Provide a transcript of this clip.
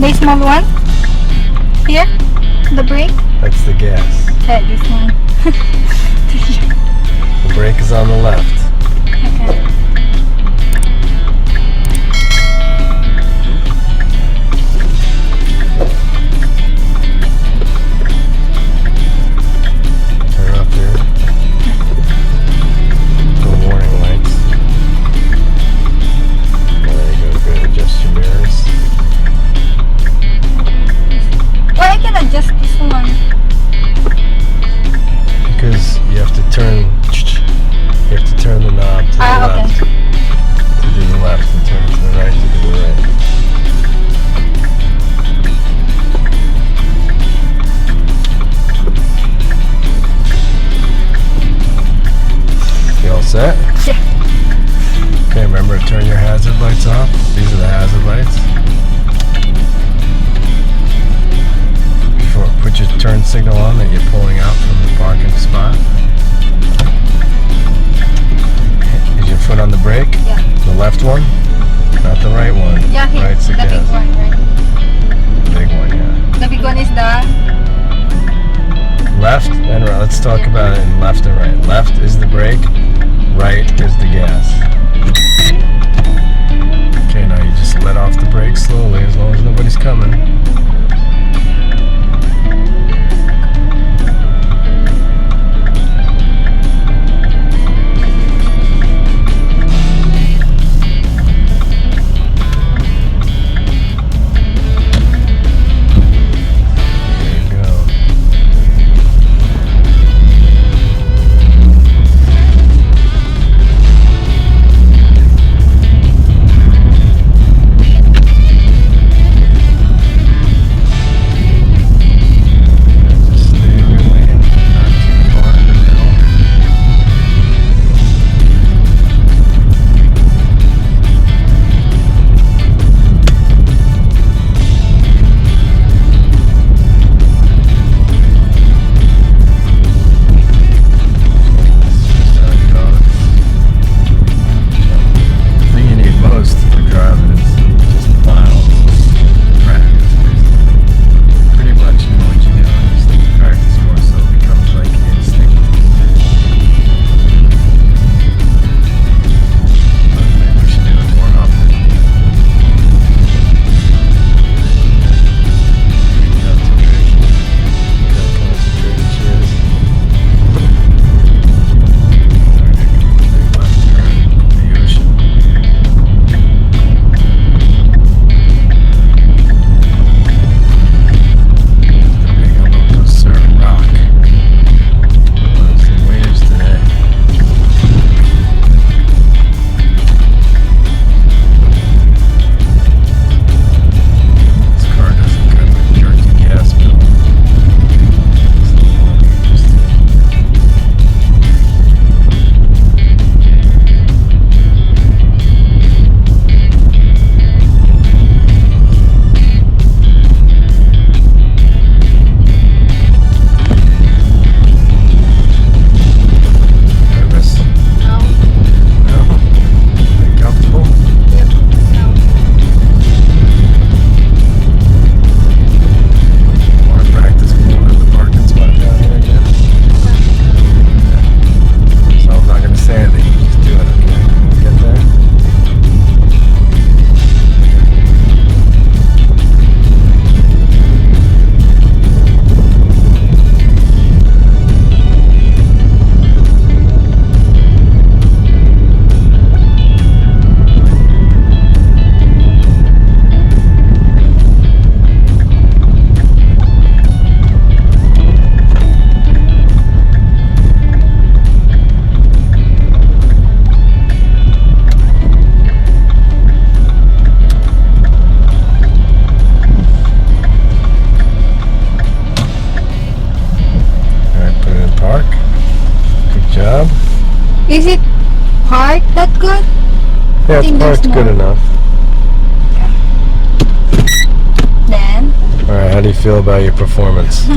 The small one? Here? The brake? That's the gas. Yeah, this one. The brake is on the left. Okay. Turn off here. The warning lights. There you go. Good. Adjust your mirrors. Why I can adjust this one? Because you have to turn. You have to turn the knob to the left. Okay. To do the left, and turn it to the right to do the right. You all set? Yeah. Okay, remember to turn your hazard lights off. These are the hazard lights. Put your turn signal on that you're pulling out from the parking spot. Is your foot on the brake? Yeah. The left one? Not the right one. Yeah, here. Right's The the big gas. one, right? The big one, yeah. The big one is the... Left and right. Let's talk about it in left and right. Left is the brake. Right is the gas. Okay, now you just let off the brake slowly as long as nobody's coming. Is it parked that good? Yeah, it's parked good enough. Then? Alright, how do you feel about your performance?